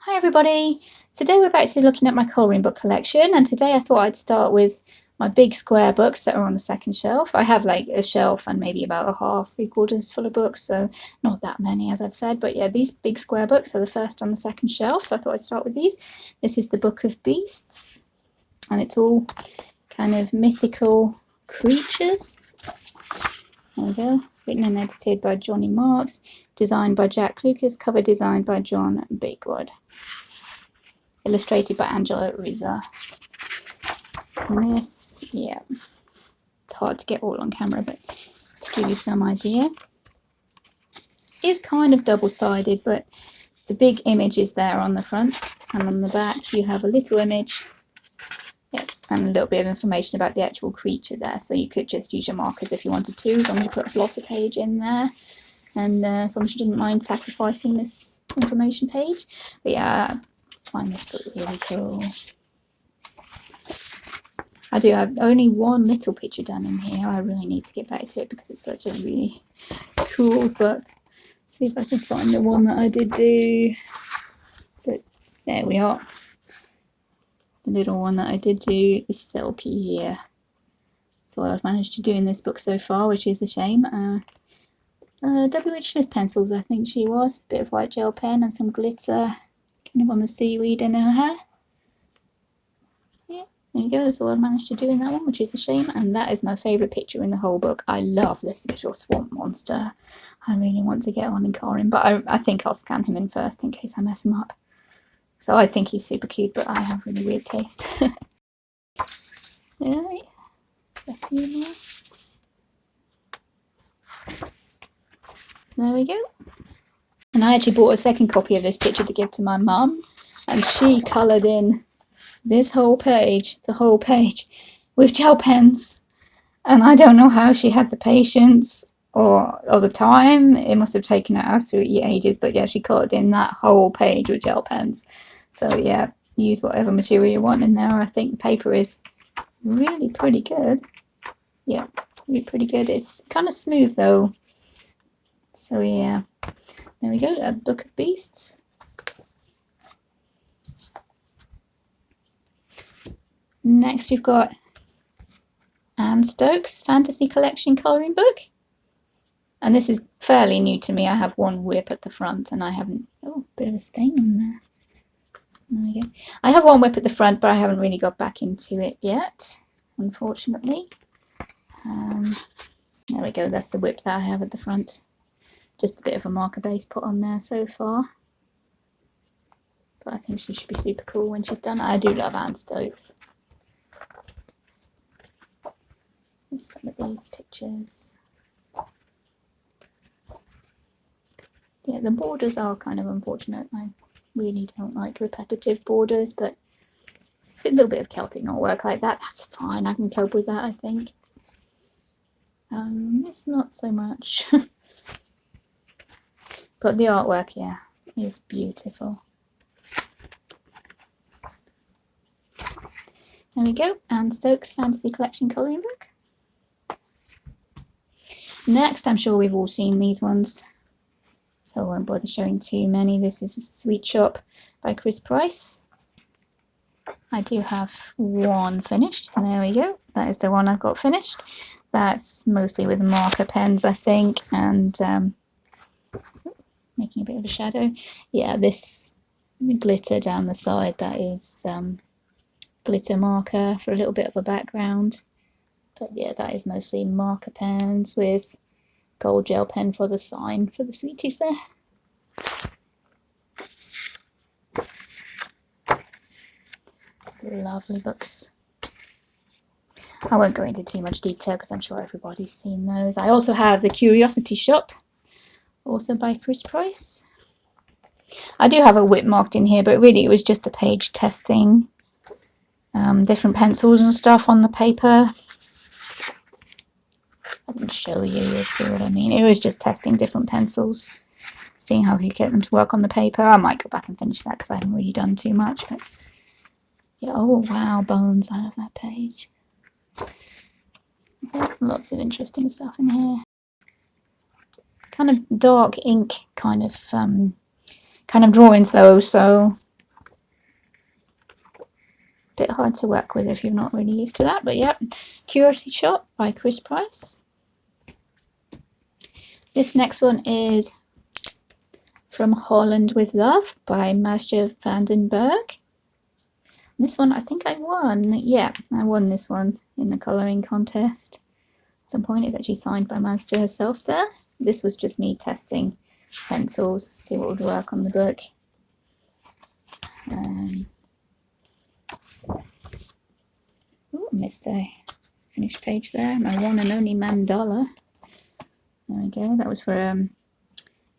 Hi everybody! Today we're back to looking at my colouring book collection, and today I thought I'd start with my big square books that are on the second shelf. I have like a shelf and maybe about a half, 3/4 full of books, so not that many as I've said, but yeah, these big square books are the first on the second shelf, so I thought I'd start with these. This is the Book of Beasts, and it's all kind of mythical creatures. There we go. Written and edited by Johnny Marks, designed by Jack Lucas, cover design by John Bakewood, illustrated by Angela Rizza. And this, yeah, it's hard to get all on camera, but to give you some idea, is kind of double-sided, but the big image is there on the front, and on the back you have a little image, yep, and a little bit of information about the actual creature there. So you could just use your markers if you wanted to, as long as you put a blotter page in there, and as long as you didn't mind sacrificing this information page. But yeah, I find this book really cool. I do have only one little picture done in here. I really need to get back to it because it's such a really cool book. See if I can find the one that I did do. So, there we are. The little one that I did do is Silky here. That's all I've managed to do in this book so far, which is a shame. W.I.Ps pencils, I think she was. A bit of white gel pen and some glitter kind of on the seaweed in her hair. Yeah, there you go. That's all I've managed to do in that one, which is a shame. And that is my favourite picture in the whole book. I love this little swamp monster. I really want to get on in Corin, but I think I'll scan him in first in case I mess him up. So I think he's super cute, but I have really weird taste. Alright, a few more. There we go. And I actually bought a second copy of this picture to give to my mum, and she coloured in this whole page, the whole page, with gel pens. And I don't know how she had the patience or the time. It must have taken her absolutely ages, but yeah, she coloured in that whole page with gel pens. So yeah, use whatever material you want in there. I think the paper is really pretty good. Yeah, really pretty good. It's kind of smooth though. So yeah, there we go, a Book of Beasts. Next we've got Anne Stokes Fantasy Collection colouring book. And this is fairly new to me. I have one whip at the front and I haven't, oh, bit of a stain on there. There we go. I have one whip at the front, but I haven't really got back into it yet, unfortunately. There we go, that's the whip that I have at the front. Just a bit of a marker base put on there so far. But I think she should be super cool when she's done. I do love Anne Stokes. Here's some of these pictures. Yeah, the borders are kind of unfortunate. I really don't like repetitive borders, but a little bit of Celtic knotwork like that, that's fine. I can cope with that, I think. It's not so much. But the artwork, yeah, is beautiful. There we go, Anne Stokes Fantasy Collection colouring book. Next, I'm sure we've all seen these ones, so I won't bother showing too many. This is Sweet Shop by Chris Price. I do have one finished. There we go. That is the one I've got finished. That's mostly with marker pens, I think, and making a bit of a shadow. Yeah, this glitter down the side, that is glitter marker for a little bit of a background. But yeah, that is mostly marker pens with gold gel pen for the sign for the sweeties there. Lovely books. I won't go into too much detail because I'm sure everybody's seen those. I also have The Curiosity Shop, also by Chris Price. I do have a whip marked in here, but really it was just a page testing different pencils and stuff on the paper. I can show you, you'll see what I mean. It was just testing different pencils, seeing how we could get them to work on the paper. I might go back and finish that because I haven't really done too much. But yeah, oh wow, bones, I love that page. Lots of interesting stuff in here. Kind of dark ink kind of drawings though, so bit hard to work with if you're not really used to that, but yeah. Curiosity Shop by Chris Price. This next one is From Holland with Love by Maestro Vandenberg. This one I think I won. Yeah, I won this one in the colouring contest. At some point it's actually signed by Maestro herself there. This was just me testing pencils, see what would work on the book. Missed a finished page there. My one and only mandala. There we go. That was for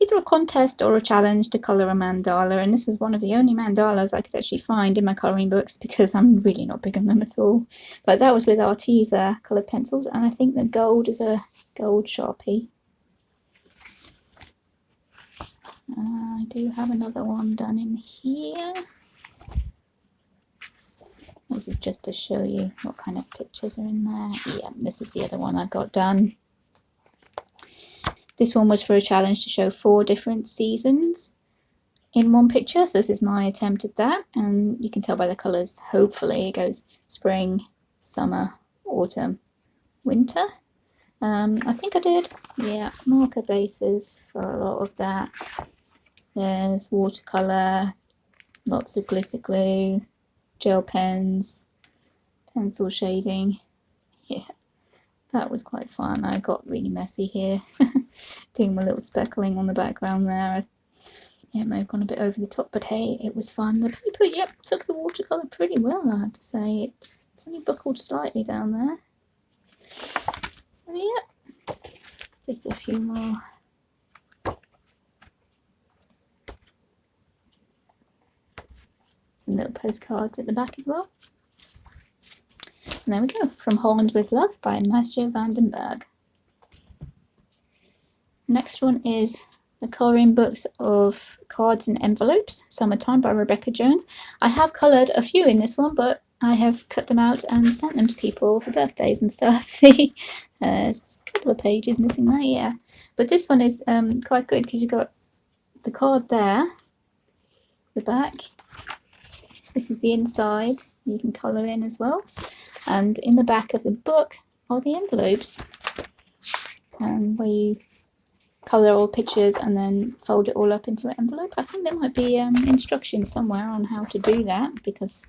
either a contest or a challenge to colour a mandala, and this is one of the only mandalas I could actually find in my colouring books because I'm really not big on them at all. But that was with Arteza coloured pencils, and I think the gold is a gold Sharpie. I do have another one done in here. This is just to show you what kind of pictures are in there. Yeah, this is the other one I got done. This one was for a challenge to show 4 different seasons in one picture. So this is my attempt at that. And you can tell by the colours, hopefully it goes spring, summer, autumn, winter. I think I did, yeah, marker bases for a lot of that. There's watercolour, lots of glitter glue, gel pens, pencil shading. Yeah, that was quite fun. I got really messy here, doing my little speckling on the background there. Yeah, it may have gone a bit over the top, but hey, it was fun. The paper, yep, took the watercolour pretty well, I have to say. It's only buckled slightly down there. So yeah, just a few more. Some little postcards at the back as well. And there we go, From Holland with Love by Maestro Vandenberg. Next one is the colouring books of Cards and Envelopes, Summertime by Rebecca Jones. I have coloured a few in this one, but I have cut them out and sent them to people for birthdays and stuff. See, there's a couple of pages missing there, yeah. But this one is quite good because you've got the card there, the back. This is the inside, you can colour in as well. And in the back of the book are the envelopes, where you colour all pictures and then fold it all up into an envelope. I think there might be instructions somewhere on how to do that, because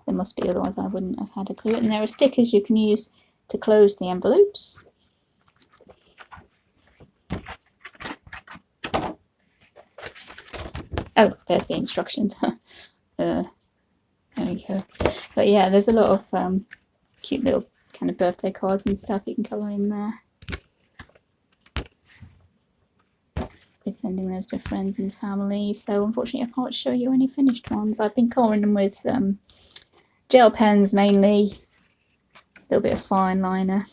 there must be, otherwise I wouldn't have had a clue. And there are stickers you can use to close the envelopes. Oh, there's the instructions. There we go. But yeah, there's a lot of cute little kind of birthday cards and stuff you can colour in there. Be sending those to friends and family. So unfortunately I can't show you any finished ones. I've been colouring them with gel pens mainly. A little bit of fine liner.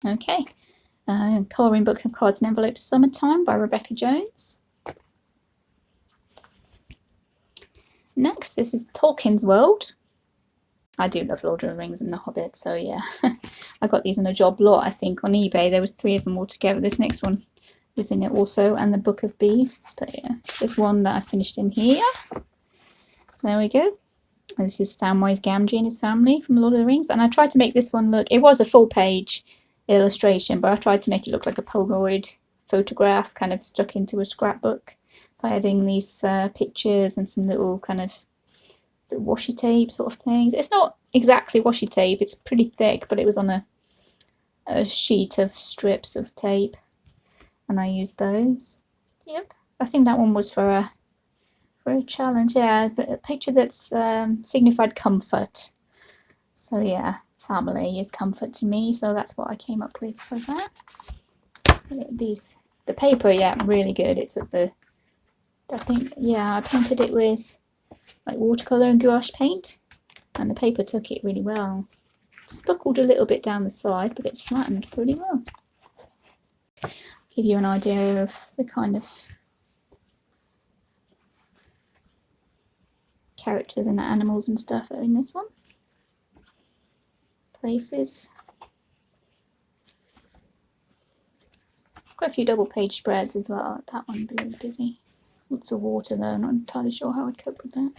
Okay. Colouring Books of Cards and Envelopes, Summertime by Rebecca Jones. Next, this is Tolkien's World. I do love Lord of the Rings and The Hobbit, so yeah. I got these in a job lot, I think, on eBay. There was 3 of them all together. This next one was in it also, and the Book of Beasts. But yeah, there's one that I finished in here. There we go. And this is Samwise Gamgee and his family from Lord of the Rings. And I tried to make this one look, it was a full page illustration, but I tried to make it look like a Polaroid photograph kind of stuck into a scrapbook by adding these pictures and some little kind of washi tape sort of things. It's not exactly washi tape, it's pretty thick, but it was on a sheet of strips of tape, and I used those. Yep, I think that one was for a challenge, yeah, but a picture that's signified comfort. So yeah, family is comfort to me, so that's what I came up with for that. The paper, yeah, really good. It took I think, yeah, I painted it with like watercolour and gouache paint, and the paper took it really well. It's buckled a little bit down the side, but it's flattened pretty well. Give you an idea of the kind of characters and the animals and stuff that are in this one. Places. Quite a few double page spreads as well. That one would be really busy. Lots of water though, not entirely sure how I'd cope with that.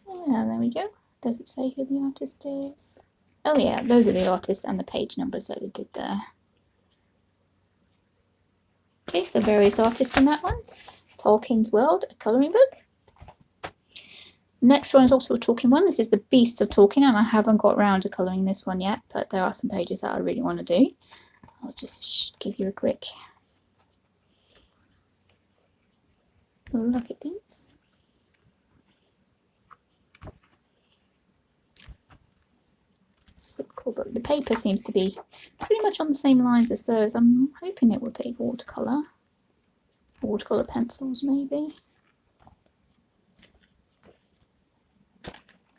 Yeah, there we go. Does it say who the artist is? Oh yeah, those are the artists and the page numbers that they did there. Okay, so various artists in that one. Tolkien's World, a colouring book. Next one is also a Tolkien one. This is the Beasts of Tolkien, and I haven't got around to colouring this one yet, but there are some pages that I really want to do. I'll just give you a quick look at these. Cool book. The paper seems to be pretty much on the same lines as those. I'm hoping it will take watercolour pencils maybe.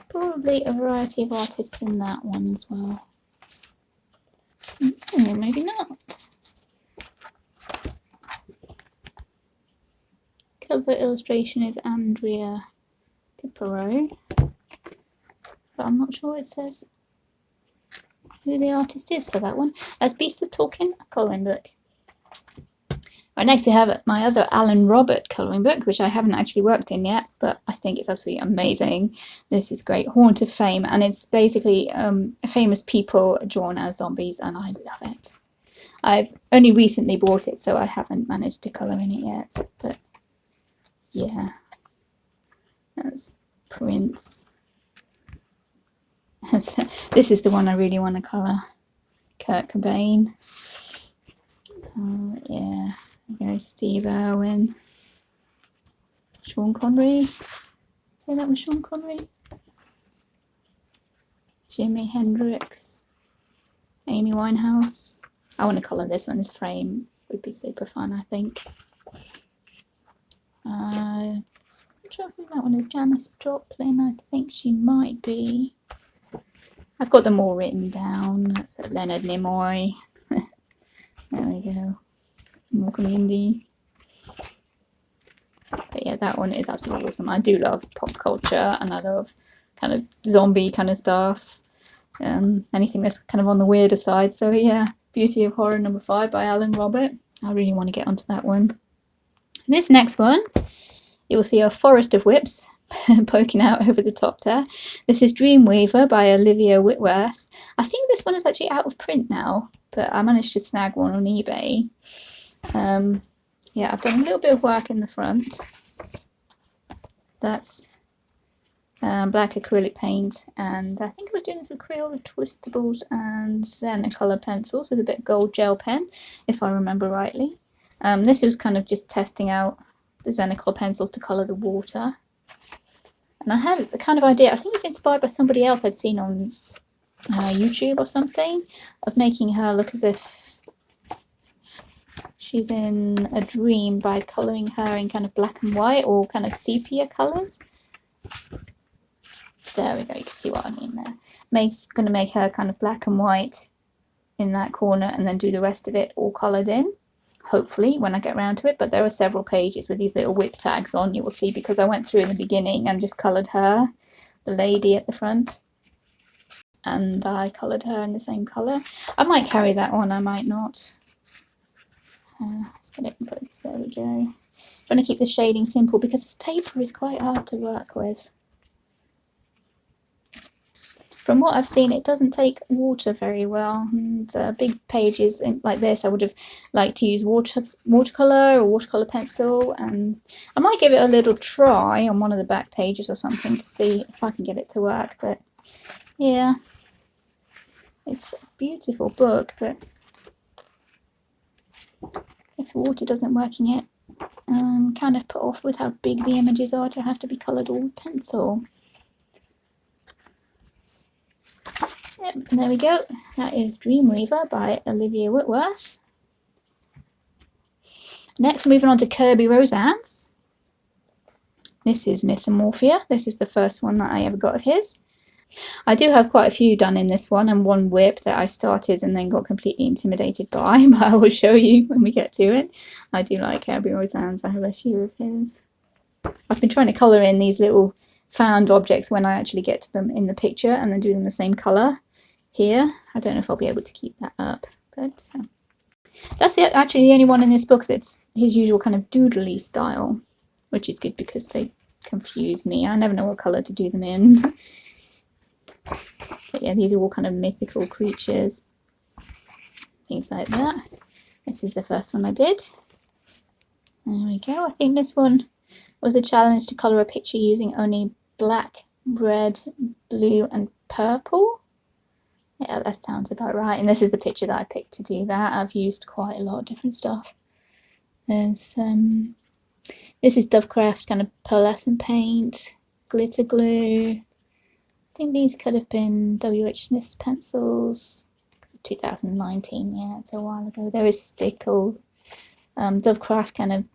Probably a variety of artists in that one as well. Maybe not. Cover illustration is Andrea Piparo, but I'm not sure it says who the artist is for that one. That's Beasts of Tolkien, a colouring book. Right, next we have my other Alan Robert colouring book, which I haven't actually worked in yet, but I think it's absolutely amazing. This is great. Haunt of Fame, and it's basically famous people drawn as zombies, and I love it. I've only recently bought it, so I haven't managed to colour in it yet, but yeah. That's Prince. This is the one I really want to colour. Kurt Cobain. Yeah. There you go, Steve Irwin. Sean Connery. Say that was Sean Connery. Jimi Hendrix. Amy Winehouse. I want to colour this one. This frame would be super fun, I think. I'm not sure who that one is. Janis Joplin. I think she might be. I've got them all written down. Leonard Nimoy. There we go. Malcolm Indy. But yeah, that one is absolutely awesome. I do love pop culture, and I love kind of zombie kind of stuff. Anything that's kind of on the weirder side. So yeah, Beauty of Horror number 5 by Alan Robert. I really want to get onto that one. This next one, you will see a forest of whips poking out over the top there. This is Dreamweaver by Olivia Whitworth. I think this one is actually out of print now, but I managed to snag one on eBay. Yeah, I've done a little bit of work in the front. That's black acrylic paint, and I think I was doing this with Crayola Twistables and Xenocolour pencils with a bit of gold gel pen, if I remember rightly. This was kind of just testing out the Xenocolour pencils to colour the water. And I had the kind of idea, I think it was inspired by somebody else I'd seen on YouTube or something, of making her look as if she's in a dream by colouring her in kind of black and white or kind of sepia colours. There we go, you can see what I mean there. Going to make her kind of black and white in that corner and then do the rest of it all coloured in. Hopefully when I get around to it, but there are several pages with these little whip tags on, you will see, because I went through in the beginning and just coloured her, the lady at the front, and I coloured her in the same colour. I might carry that on, I might not. Let's get it in focus, there we go. Trying to keep the shading simple because this paper is quite hard to work with. From what I've seen, it doesn't take water very well, and big pages like this I would have liked to use watercolour or watercolour pencil, and I might give it a little try on one of the back pages or something to see if I can get it to work. But yeah, it's a beautiful book, but if the water doesn't work in it, I'm kind of put off with how big the images are to have to be coloured all with pencil. Yep, and there we go. That is Dreamweaver by Olivia Whitworth. Next, moving on to Kerby Rosanes. This is Mythomorphia. This is the first one that I ever got of his. I do have quite a few done in this one, and one whip that I started and then got completely intimidated by, but I will show you when we get to it. I do like Kerby Rosanes. I have a few of his. I've been trying to colour in these little found objects when I actually get to them in the picture and then do them the same colour here. I don't know if I'll be able to keep that up, but that's actually the only one in this book that's his usual kind of doodly style, which is good because they confuse me. I never know what colour to do them in. But yeah, these are all kind of mythical creatures. Things like that. This is the first one I did. There we go. I think this one was a challenge to colour a picture using only black, red, blue and purple. Yeah, that sounds about right. And this is the picture that I picked to do that. I've used quite a lot of different stuff. There's this is Dovecraft kind of pearlescent paint, glitter glue. I think these could have been W.I.Ps pencils. 2019, yeah, it's a while ago. There is Stickle, Dovecraft kind of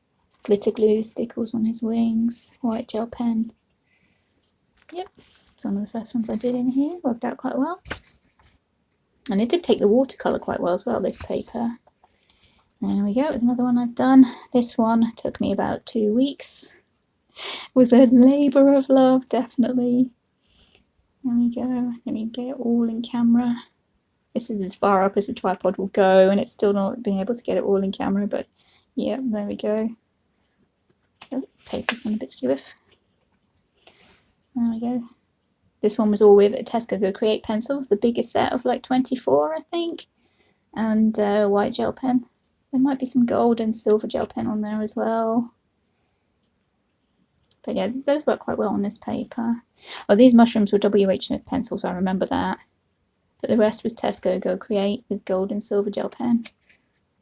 glitter glue, Stickles on his wings, white gel pen. Yep, it's one of the first ones I did in here. Worked out quite well. And it did take the watercolour quite well as well, this paper. There we go, it was another one I've done. This one took me about 2 weeks. It was a labour of love, definitely. There we go, let me get it all in camera. This is as far up as the tripod will go, and it's still not being able to get it all in camera, but yeah, there we go. Oh, paper's gone a bit stiff. There we go. This one was all with Tesco Go Create pencils, the biggest set of like 24, I think, and white gel pen. There might be some gold and silver gel pen on there as well. But yeah, those work quite well on this paper. Oh, these mushrooms were W.H. pencils, I remember that. But the rest was Tesco Go Create with gold and silver gel pen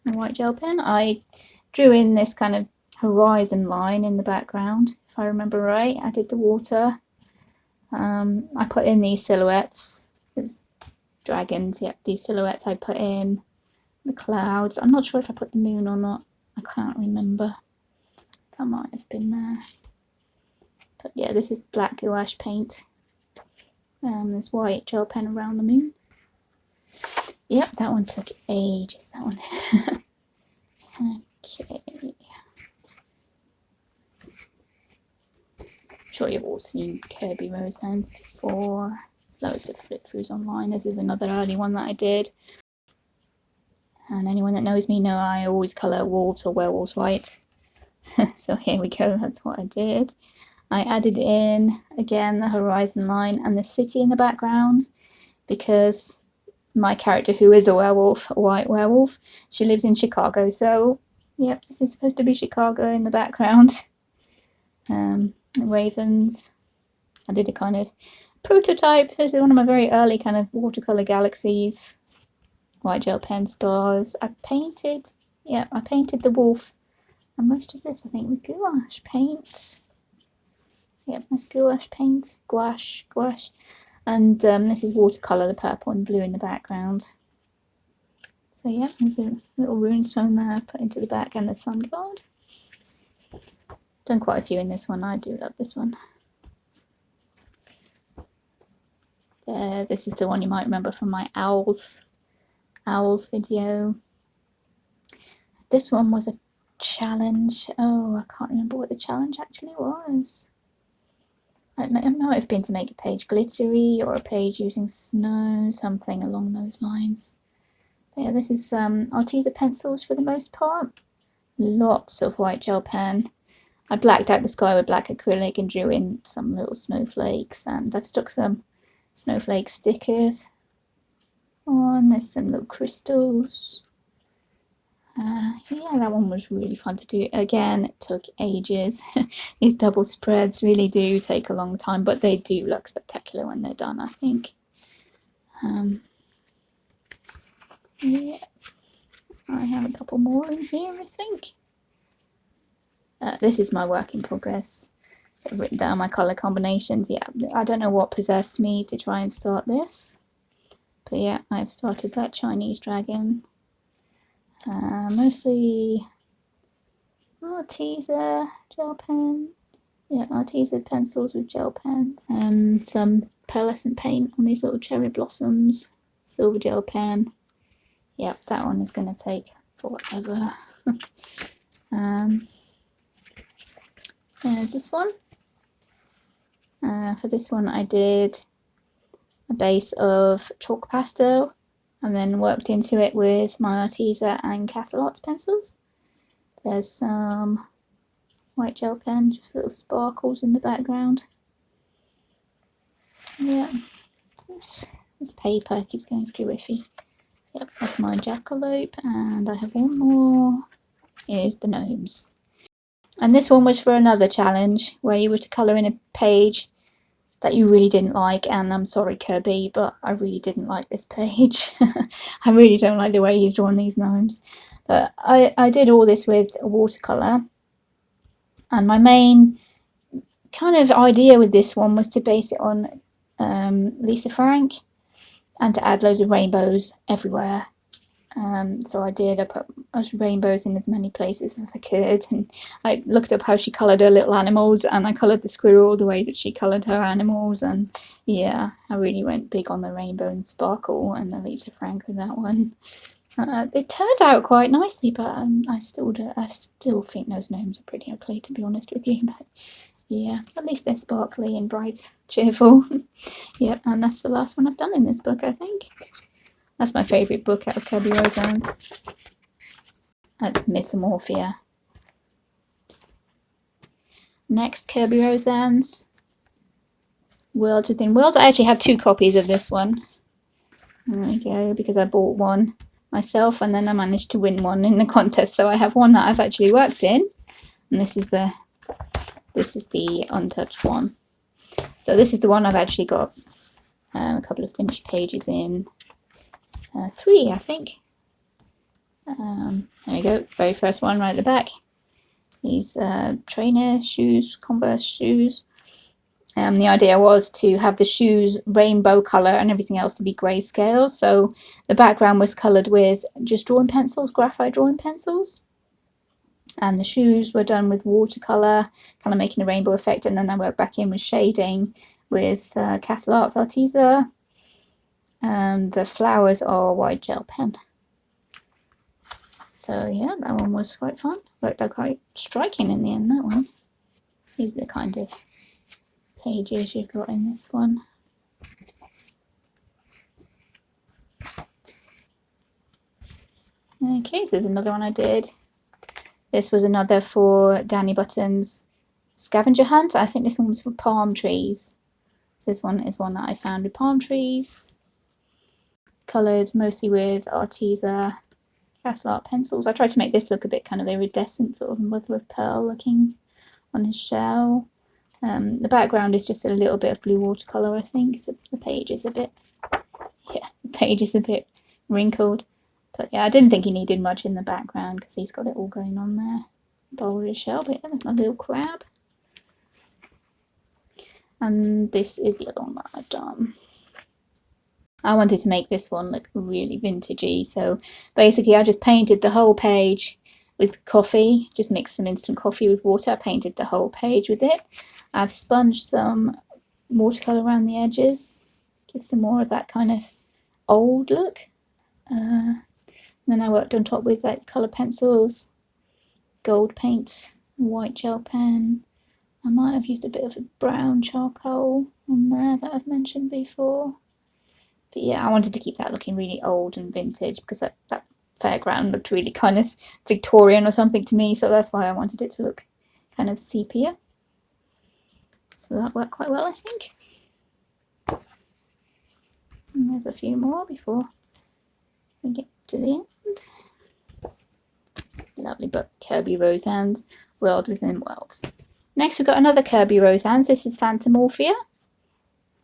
and white gel pen. I drew in this kind of horizon line in the background, if I remember right. I did the water. I put in these silhouettes. It was dragons, yep, these silhouettes I put in. The clouds. I'm not sure if I put the moon or not. I can't remember. That might have been there. But yeah, this is black gouache paint. There's white gel pen around the moon. Yep, that one took ages, that one. Okay. I'm sure you've all seen Kerby Rosanes before. Loads of flip-throughs online. This is another early one that I did. And anyone that knows me know I always colour wolves or werewolves white. So here we go, that's what I did. I added in, again, the horizon line and the city in the background because my character, who is a werewolf, a white werewolf, she lives in Chicago. So, yep, this is supposed to be Chicago in the background. Ravens. I did a kind of prototype. This is one of my very early kind of watercolour galaxies. White gel pen stars. I painted the wolf. And most of this, I think, with gouache paint. Yep, that's gouache paint. Gouache. And this is watercolour, the purple and blue in the background. So yeah, there's a little runestone there I've put into the back and the sun god. Done quite a few in this one. I do love this one. This is the one you might remember from my owls video. This one was a challenge. Oh, I can't remember what the challenge actually was. It might have been to make a page glittery or a page using snow, something along those lines. But yeah, this is Arteza pencils for the most part. Lots of white gel pen. I blacked out the sky with black acrylic and drew in some little snowflakes, and I've stuck some snowflake stickers on. There's some little crystals. Yeah, that one was really fun to do. Again, it took ages. These double spreads really do take a long time, but they do look spectacular when they're done, I think. Yeah, I have a couple more in here, I think. This is my work in progress. I've written down my colour combinations. Yeah, I don't know what possessed me to try and start this. But yeah, I've started that Chinese dragon. Mostly Arteza gel pen. Yeah, Arteza pencils with gel pens. Some pearlescent paint on these little cherry blossoms. Silver gel pen. Yep, that one is going to take forever. There's this one. For this one I did a base of chalk pastel and then worked into it with my Arteza and Castle Arts pencils. There's some white gel pen, just little sparkles in the background. Yeah. Oops. This paper keeps going screwy. Yep, that's my jackalope, and I have one more. Here's the gnomes. And this one was for another challenge where you were to colour in a page that you really didn't like, and I'm sorry Kirby, but I really didn't like this page. I really don't like the way he's drawn these gnomes. But I did all this with a watercolour, and my main kind of idea with this one was to base it on Lisa Frank and to add loads of rainbows everywhere. So I put rainbows in as many places as I could, and I looked up how she coloured her little animals, and I coloured the squirrel the way that she coloured her animals, and yeah, I really went big on the rainbow and sparkle and the Lisa Frank with that one. They turned out quite nicely, but I still think those gnomes are pretty ugly, to be honest with you. But yeah, at least they're sparkly and bright, cheerful. Yep, and that's the last one I've done in this book, I think. That's my favourite book out of Kerby Rosanes. That's Mythomorphia. Next, Kerby Rosanes, Worlds Within Worlds. I actually have 2 copies of this one. There we go, because I bought one myself and then I managed to win one in the contest. So I have one that I've actually worked in, and this is the untouched one. So this is the one I've actually got a couple of finished pages in. 3, I think. There we go, very first one right at the back. These trainer shoes, Converse shoes. The idea was to have the shoes rainbow colour and everything else to be grayscale. So the background was coloured with just drawing pencils, graphite drawing pencils. And the shoes were done with watercolour, kind of making a rainbow effect. And then I worked back in with shading with Castle Arts Arteza. And the flowers are white gel pen. So yeah, that one was quite fun. Worked out quite striking in the end, that one. These are the kind of pages you've got in this one. Okay, so there's another one I did. This was another for Danny Button's scavenger hunt. I think this one was for palm trees. So this one is one that I found with palm trees. Coloured mostly with Arteza Castle Art pencils. I tried to make this look a bit kind of iridescent, sort of mother of pearl looking on his shell. The background is just a little bit of blue watercolour, I think. So the page is a bit, wrinkled. But yeah, I didn't think he needed much in the background because he's got it all going on there. Dollar shell, but yeah, my little crab. And this is the other one that I've done. I wanted to make this one look really vintagey, so basically I just painted the whole page with coffee, just mixed some instant coffee with water. I painted the whole page with it. I've sponged some watercolour around the edges, give some more of that kind of old look. Then I worked on top with like colour pencils, gold paint, white gel pen. I might have used a bit of a brown charcoal on there that I've mentioned before. But yeah, I wanted to keep that looking really old and vintage because that fairground looked really kind of Victorian or something to me, so that's why I wanted it to look kind of sepia. So that worked quite well, I think. And there's a few more before we get to the end. Lovely book, Kerby Rosanes, World Within Worlds. Next we've got another Kerby Rosanes. This is Phantomorphia.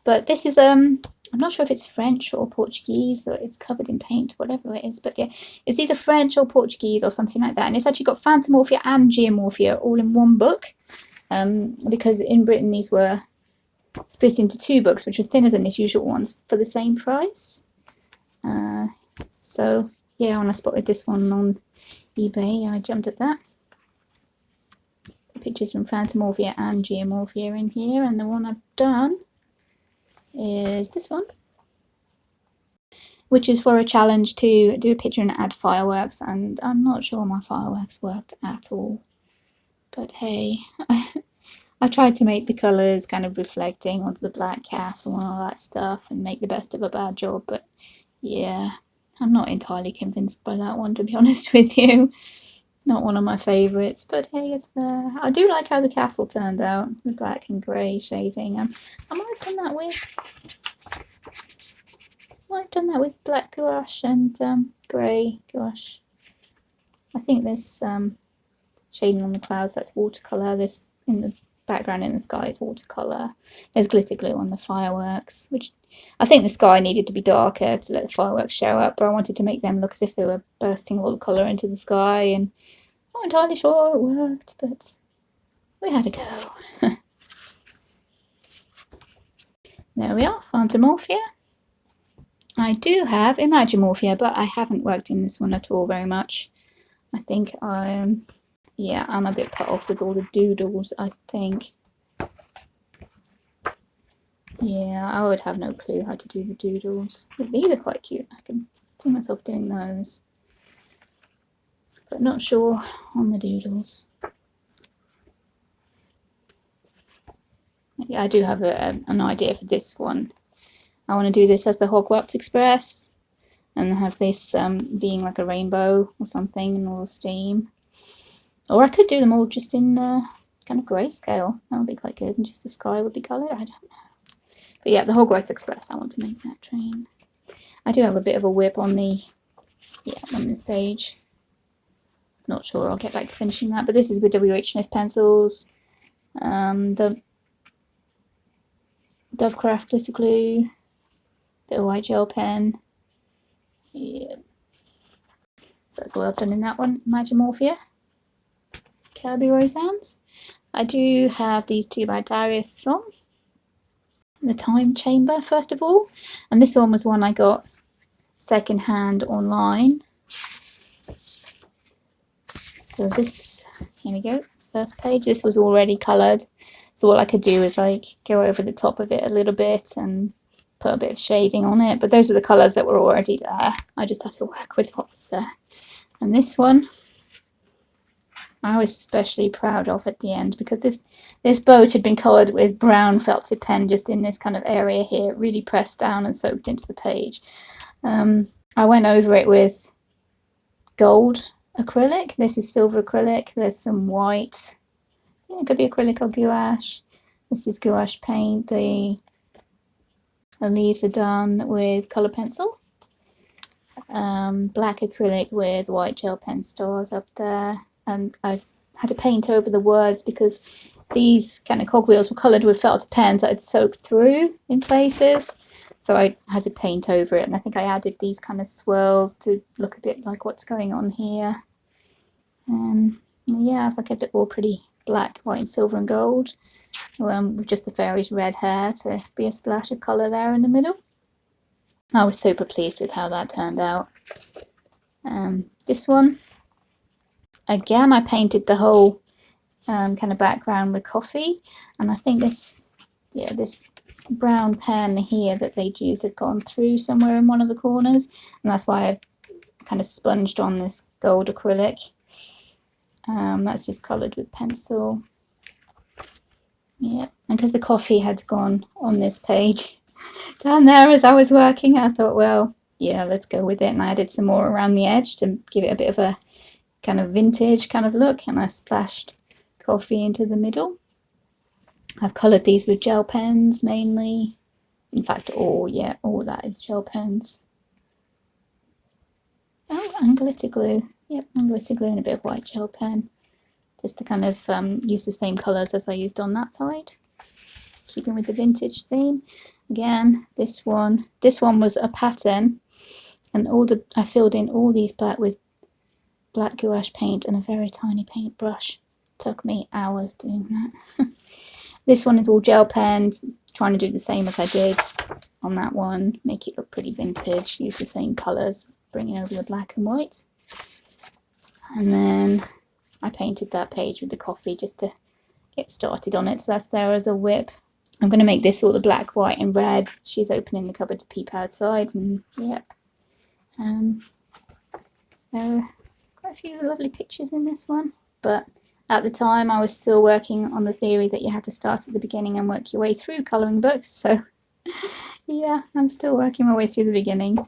But this is I'm not sure if it's French or Portuguese, or it's covered in paint, whatever it is. But yeah, it's either French or Portuguese or something like that. And it's actually got Phantomorphia and Geomorphia all in one book. Because in Britain these were split into 2 books, which are thinner than its usual ones, for the same price. So yeah, when I spotted this one on eBay, I jumped at that. The pictures from Phantomorphia and Geomorphia in here, and the one I've done is this one, which is for a challenge to do a picture and add fireworks, and I'm not sure my fireworks worked at all, but hey. I tried to make the colours kind of reflecting onto the black castle and all that stuff and make the best of a bad job, but yeah, I'm not entirely convinced by that one, to be honest with you. Not one of my favourites, but hey, it's there. I do like how the castle turned out, the black and grey shading. I might have done that with black gouache and grey gouache. I think this shading on the clouds, that's watercolour. This in the background in the sky is watercolour. There's glitter glue on the fireworks, which I think the sky needed to be darker to let the fireworks show up, but I wanted to make them look as if they were bursting all the colour into the sky, and I'm not entirely sure it worked, but we had a go. There we are, Phantomorphia. I do have Magimorphia, but I haven't worked in this one at all very much. I think I'm a bit put off with all the doodles, I think. Yeah, I would have no clue how to do the doodles. These are quite cute. I can see myself doing those. But not sure on the doodles. Yeah, I do have an idea for this one. I want to do this as the W.I.Ps Express and have this being like a rainbow or something and all the steam. Or I could do them all just in kind of grayscale. That would be quite good, and just the sky would be coloured. I don't know. But yeah, the W.I.Ps Express, I want to make that train. I do have a bit of a whip on on this page. Not sure, I'll get back to finishing that. But this is with W.H. Smith pencils. The Dovecraft glitter glue. Bit of white gel pen. Yeah. So that's all I've done in that one. Magimorphia. Kerby Rosanes. I do have these two by Daria Song. The Time Chamber, first of all. And this one was one I got second hand online. So this, here we go, this first page. This was already coloured. So all I could do is like go over the top of it a little bit and put a bit of shading on it. But those were the colours that were already there. I just had to work with what was there. And this one, I was especially proud of at the end, because this boat had been coloured with brown felted pen just in this kind of area here, really pressed down and soaked into the page. I went over it with gold acrylic. This is silver acrylic. There's some white. Yeah, it could be acrylic or gouache. This is gouache paint. The leaves are done with colour pencil. Black acrylic with white gel pen stars up there. And I had to paint over the words because these kind of cogwheels were coloured with felt pens that had soaked through in places. So I had to paint over it, and I think I added these kind of swirls to look a bit like what's going on here. Yeah, so I kept it all pretty black, white and silver and gold, with just the fairy's red hair to be a splash of colour there in the middle. I was super pleased with how that turned out. This one, again, I painted the whole kind of background with coffee, and I think this brown pen here that they'd used had gone through somewhere in one of the corners, and that's why I kind of sponged on this gold acrylic. That's just coloured with pencil. Yeah, and because the coffee had gone on this page down there as I was working, I thought, well, yeah, let's go with it. And I added some more around the edge to give it a bit of a kind of vintage kind of look, and I splashed coffee into the middle. I've coloured these with gel pens mainly. In fact, all that is gel pens. Oh, and glitter glue. Yep, and glitter glue and a bit of white gel pen. Just to kind of use the same colours as I used on that side. Keeping with the vintage theme. Again, this one was a pattern, and I filled in all these black with black gouache paint and a very tiny paintbrush. Took me hours doing that. This one is all gel pen, trying to do the same as I did on that one, make it look pretty vintage, use the same colours, bringing over the black and white. And then I painted that page with the coffee just to get started on it, so that's there as a whip. I'm going to make this all the black, white and red. She's opening the cupboard to peep outside, and yep. There are quite a few lovely pictures in this one, but at the time I was still working on the theory that you had to start at the beginning and work your way through colouring books, so yeah, I'm still working my way through the beginning.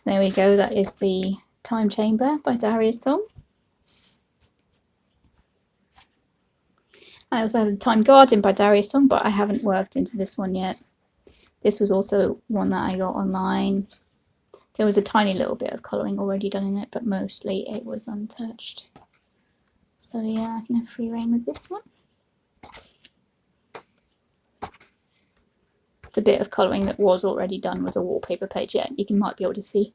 There we go, that is the Time Chamber by Daria Song. I also have the Time Garden by Daria Song, but I haven't worked into this one yet. This was also one that I got online. There was a tiny little bit of colouring already done in it, but mostly it was untouched. So yeah, I can have free reign with this one. The bit of colouring that was already done was a wallpaper page. Yeah, you might be able to see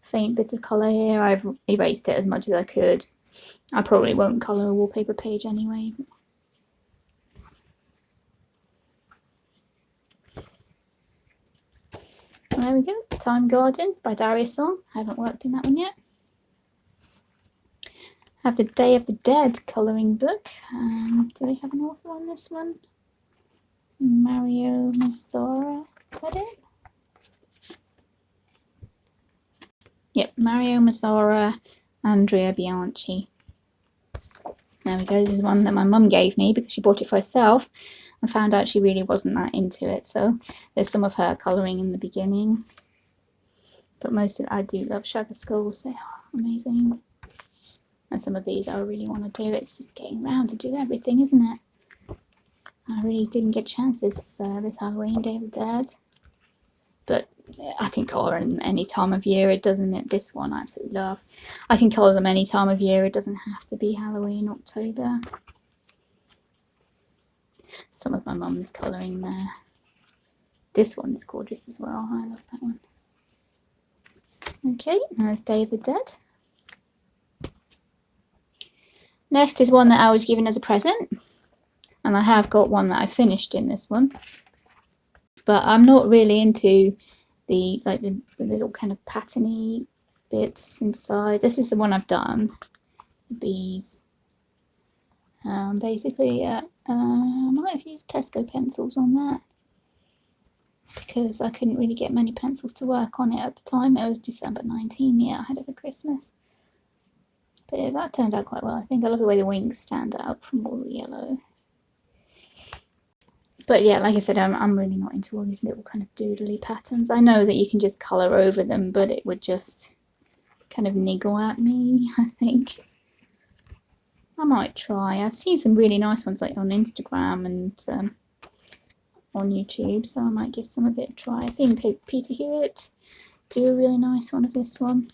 a faint bit of colour here. I've erased it as much as I could. I probably won't colour a wallpaper page anyway. There we go, Time Garden by Daria Song. I haven't worked in that one yet. I have the Day of the Dead colouring book. Do we have an author on this one? Mario Mazzara, is that it? Yep, Mario Mazzara, Andrea Bianchi. There we go, this is one that my mum gave me because she bought it for herself and found out she really wasn't that into it. So there's some of her colouring in the beginning. But most of it, I do love Sugar Skulls, they are amazing. And some of these I really want to do. It's just getting around to do everything, isn't it? I really didn't get a chance this Halloween, Day of the Dead. But I can colour them any time of year. It doesn't, this one I absolutely love. I can colour them any time of year. It doesn't have to be Halloween, October. Some of my mum's colouring there. This one is gorgeous as well. I love that one. Okay, there's Day of the Dead. Next is one that I was given as a present. And I have got one that I finished in this one. But I'm not really into the little kind of patterny bits inside. This is the one I've done. Bees. Basically, yeah, I might have used Tesco pencils on that because I couldn't really get many pencils to work on it at the time. It was December 19, yeah, ahead of the Christmas. But yeah, that turned out quite well. I think I love the way the wings stand out from all the yellow. But yeah, like I said, I'm really not into all these little kind of doodly patterns. I know that you can just colour over them, but it would just kind of niggle at me, I think. I might try. I've seen some really nice ones like on Instagram and on YouTube, so I might give some a bit of a try. I've seen Peter Hewitt do a really nice one of this one.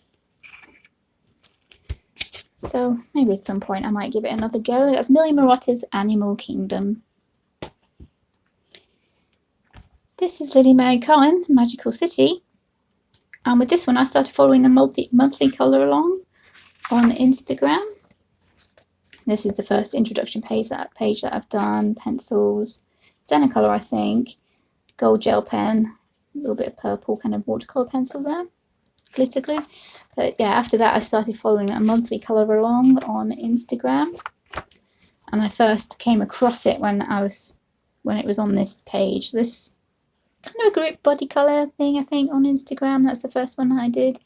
So maybe at some point I might give it another go. That's Millie Marotta's Animal Kingdom. This is Lily Mary Cullen, Magical City. And with this one I started following a monthly colour along on Instagram. This is the first introduction page that I've done. Pencils, Colour, I think, gold gel pen, a little bit of purple kind of watercolour pencil there, glitter glue. But yeah, after that I started following a monthly colour along on Instagram, and I first came across it when it was on this page. This kind of a group body colour thing, I think, on Instagram. That's the first one that I did.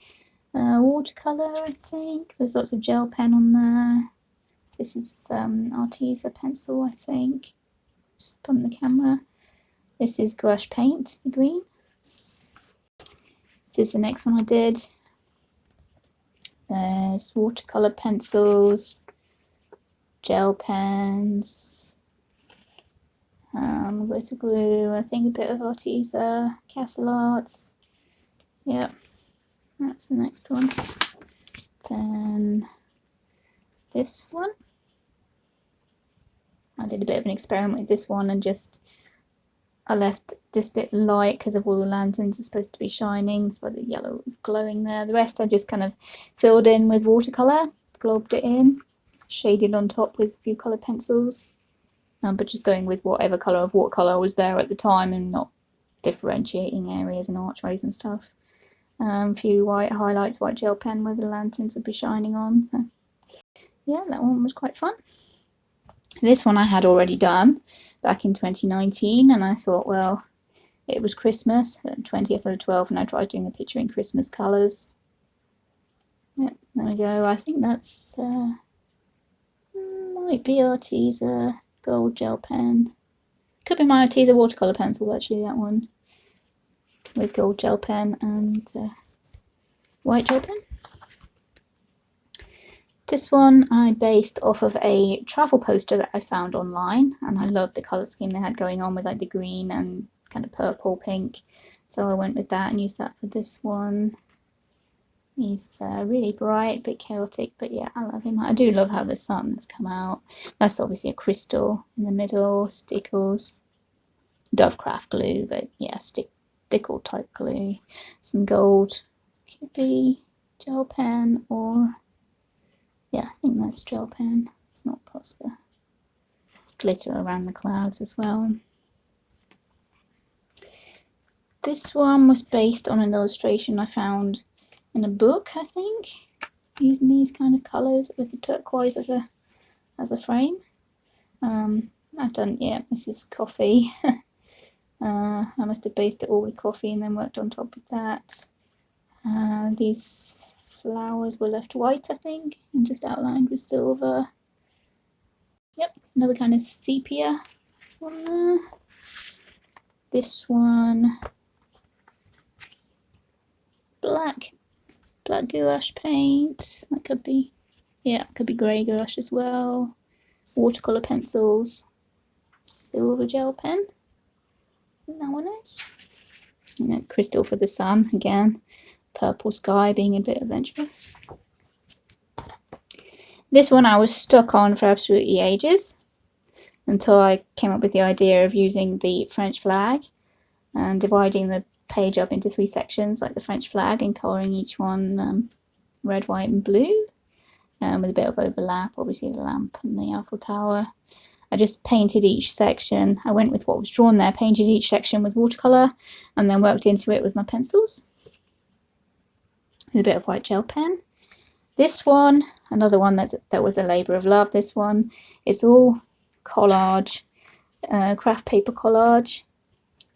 Watercolour, I think. There's lots of gel pen on there. This is Arteza pencil, I think. Just put on the camera. This is gouache paint, the green. This is the next one I did. There's watercolour pencils, gel pens, glitter glue, I think a bit of Arteza, Castle Arts. Yep, that's the next one. Then this one. I did a bit of an experiment with this one and I left this bit light because of all the lanterns are supposed to be shining, so the yellow was glowing there. The rest I just kind of filled in with watercolour, blobbed it in, shaded on top with a few coloured pencils, but just going with whatever colour of watercolour was there at the time and not differentiating areas and archways and stuff. A few white highlights, white gel pen where the lanterns would be shining on. So yeah, that one was quite fun. This one I had already done back in 2019, and I thought, well, it was Christmas, 20th of the 12th, and I tried doing a picture in Christmas colours. Yeah, there we go. I think that's might be Arteza gold gel pen. Could be my Arteza watercolour pencil, actually, that one. With gold gel pen and white gel pen. This one I based off of a travel poster that I found online, and I loved the colour scheme they had going on with like the green and kind of purple, pink. So I went with that and used that for this one. He's really bright, a bit chaotic, but yeah, I love him. I do love how the sun has come out. That's obviously a crystal in the middle, stickles, Dovecraft glue, but yeah, stickle type glue. Some gold, could be gel pen, or yeah, I think that's gel pen. It's not Posca. Glitter around the clouds as well. This one was based on an illustration I found in a book, I think, using these kind of colours with the turquoise as a frame. I've done, yeah, this is coffee. I must have based it all with coffee and then worked on top of that. These flowers were left white, I think, and just outlined with silver. Yep, another kind of sepia one there. This one, black gouache paint. That could be, yeah, it could be grey gouache as well. Watercolour pencils, silver gel pen. That one is. And then crystal for the sun again. Purple sky being a bit adventurous. This one I was stuck on for absolutely ages until I came up with the idea of using the French flag and dividing the page up into 3 sections like the French flag and colouring each one red, white and blue with a bit of overlap, obviously the lamp and the Eiffel Tower. I just painted each section. I went with what was drawn there, painted each section with watercolour and then worked into it with my pencils with a bit of white gel pen. This one, another one that was a labour of love. This one, it's all collage, craft paper collage.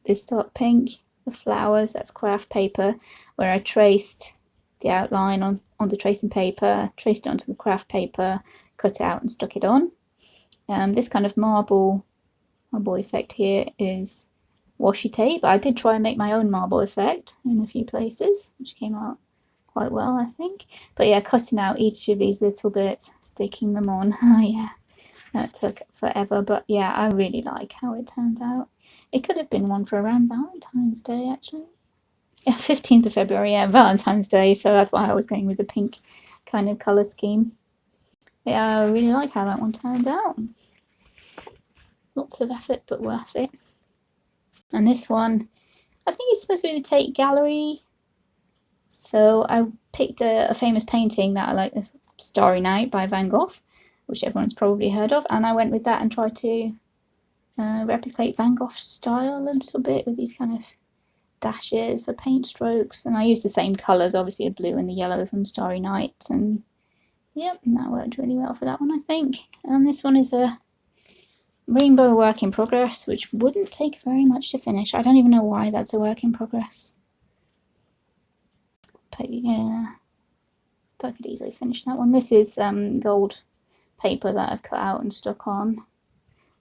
This dark pink, the flowers, that's craft paper, where I traced the outline onto tracing paper, traced it onto the craft paper, cut it out and stuck it on. This kind of marble effect here is washi tape. I did try and make my own marble effect in a few places, which came out quite well, I think. But yeah, cutting out each of these little bits, sticking them on. Oh yeah, that took forever, but yeah, I really like how it turned out. It could have been one for around Valentine's Day, actually. Yeah, 15th of February, yeah, Valentine's Day, so that's why I was going with the pink kind of colour scheme. Yeah, I really like how that one turned out. Lots of effort, but worth it. And this one, I think it's supposed to be the Tate Gallery. So I picked a famous painting that I like, Starry Night by Van Gogh, which everyone's probably heard of, and I went with that and tried to replicate Van Gogh's style a little bit with these kind of dashes for paint strokes, and I used the same colours, obviously the blue and the yellow from Starry Night, and yep, that worked really well for that one, I think. And this one is a rainbow work in progress, which wouldn't take very much to finish. I don't even know why that's a work in progress. But yeah, I could easily finish that one. This is gold paper that I've cut out and stuck on.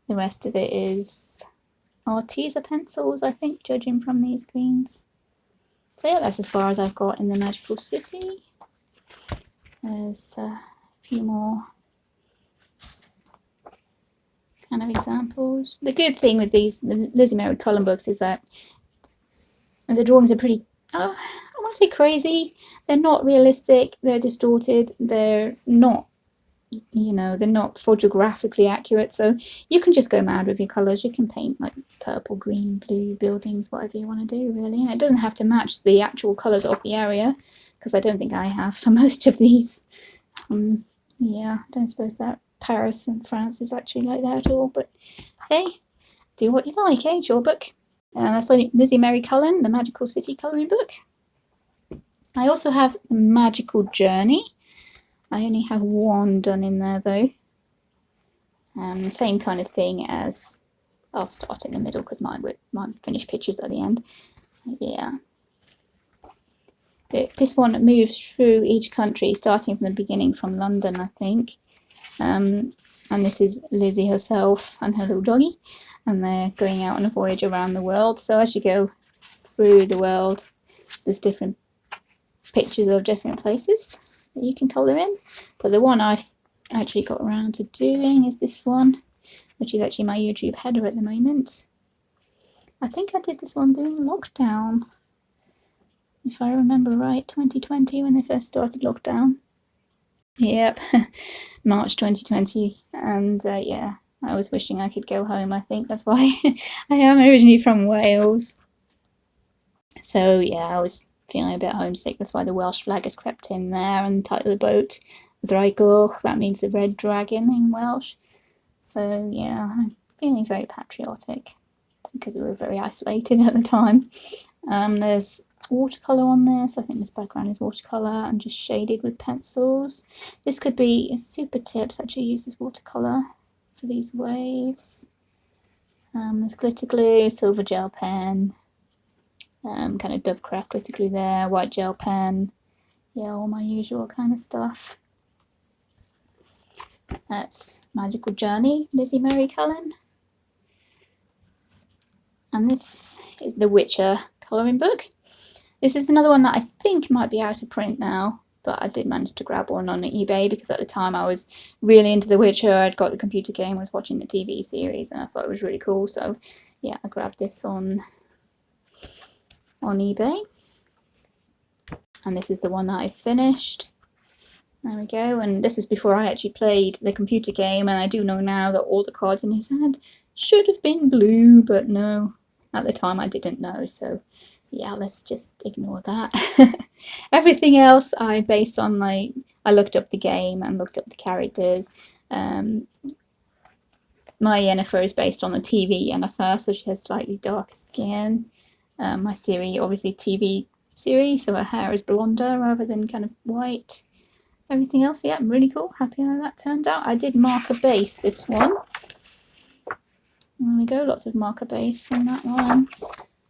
The rest of it is Arteza pencils, I think, judging from these greens. So yeah, that's as far as I've got in the Magical City. There's a few more kind of examples. The good thing with these Lizzie Mary Cullen books is that the drawings are pretty, I want to say crazy. They're not realistic, they're distorted, they're not, you know, they're not photographically accurate, so you can just go mad with your colours. You can paint like purple, green, blue buildings, whatever you want to do, really. And it doesn't have to match the actual colours of the area, because I don't think I have for most of these. Yeah, I don't suppose that Paris and France is actually like that at all, but hey, do what you like, eh? It's your book. That's Lizzie Mary Cullen, the Magical City colouring book. I also have the Magical Journey. I only have one done in there though. Same kind of thing as, I'll start in the middle because mine finished pictures at the end. Yeah. This one moves through each country, starting from the beginning from London, I think. And this is Lizzie herself and her little doggy, and they're going out on a voyage around the world. So as you go through the world, there's different pictures of different places. that you can colour in. But the one I've actually got around to doing is this one, which is actually my YouTube header at the moment. I think I did this one during lockdown, if I remember right, 2020 when they first started lockdown. Yep, March 2020, and yeah, I was wishing I could go home. I think that's why I am originally from Wales. So yeah, I was feeling a bit homesick. That's why the Welsh flag has crept in there, and the title of the boat, Draigwch, that means the red dragon in Welsh. So yeah, I'm feeling very patriotic because we were very isolated at the time. There's watercolour on this. I think this background is watercolour and just shaded with pencils. This could be super tips actually used as watercolour for these waves. There's glitter glue, silver gel pen, kind of dovecraft glitter glue there, white gel pen, yeah, all my usual kind of stuff. That's Magical Journey, Lizzie Mary Cullen. And this is The Witcher colouring book. This is another one that I think might be out of print now, but I did manage to grab one on eBay because at the time I was really into The Witcher. I'd got the computer game, was watching the TV series, and I thought it was really cool. So yeah, I grabbed this on eBay. And this is the one that I finished. There we go. And this was before I actually played the computer game, and I do know now that all the cards in his hand should have been blue, but no, at the time I didn't know, so yeah, let's just ignore that. Everything else I based on, like, I looked up the game and looked up the characters. My Yennefer is based on the TV Yennefer, so she has slightly darker skin. My Ciri, obviously TV Ciri, so her hair is blonder rather than kind of white. Everything else, yeah, really cool. Happy how that turned out. I did marker base this one. There we go, lots of marker base on that one.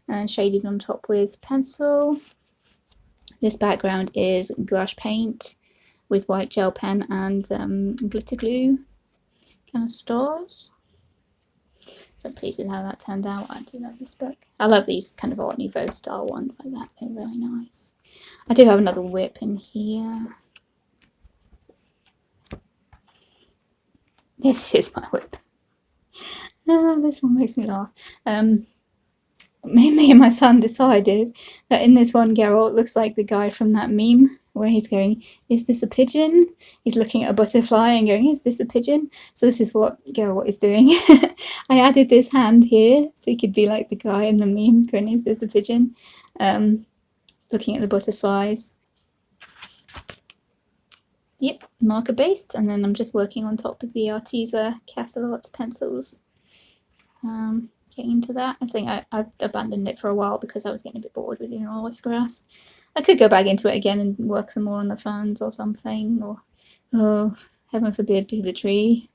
And shaded on top with pencil. This background is gouache paint with white gel pen and glitter glue kind of stars. So pleased with how that turned out. I do love this book. I love these kind of Art Nouveau style ones like that. They're really nice. I do have another whip in here. This is my whip. This one makes me laugh. Me and my son decided that in this one, Geralt looks like the guy from that meme where he's going, is this a pigeon? He's looking at a butterfly and going, is this a pigeon? So this is what Geralt is doing. I added this hand here so he could be like the guy in the meme going, is this a pigeon? Looking at the butterflies. Yep, marker based, and then I'm just working on top of the Arteza Castle Arts pencils. Getting into that. I think I abandoned it for a while because I was getting a bit bored with doing all this grass. I could go back into it again and work some more on the ferns or something, or oh, heaven forbid, do the tree.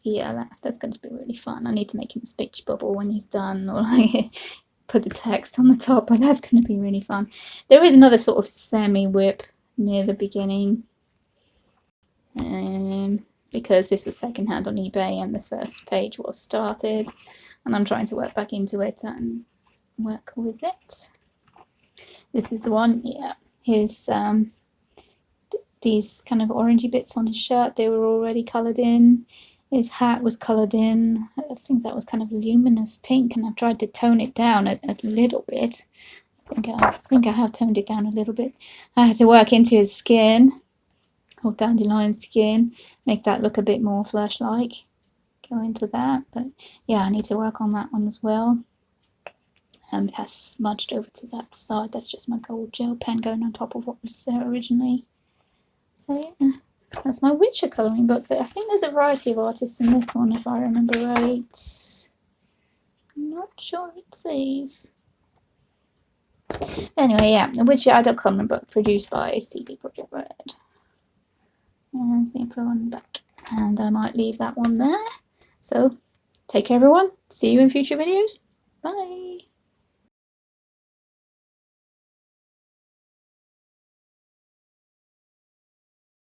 Yeah, that's going to be really fun. I need to make him a speech bubble when he's done, or like put the text on the top, but that's going to be really fun. There is another sort of semi-whip near the beginning, because this was secondhand on eBay and the first page was started, and I'm trying to work back into it and work with it. This is the one, yeah. His these kind of orangey bits on his shirt, they were already coloured in. His hat was coloured in. I think that was kind of luminous pink, and I've tried to tone it down a little bit. I think I have toned it down a little bit. I had to work into his skin, or dandelion skin, make that look a bit more flesh-like. Go into that, but yeah, I need to work on that one as well. It has smudged over to that side. That's just my gold gel pen going on top of what was there originally. So yeah, that's my Witcher colouring book. I think there's a variety of artists in this one, if I remember right. I'm not sure it says. Anyway, yeah, the Witcher adult colouring book produced by CB Project Red. And there's the info on the back. And I might leave that one there. So, take care everyone. See you in future videos. Bye.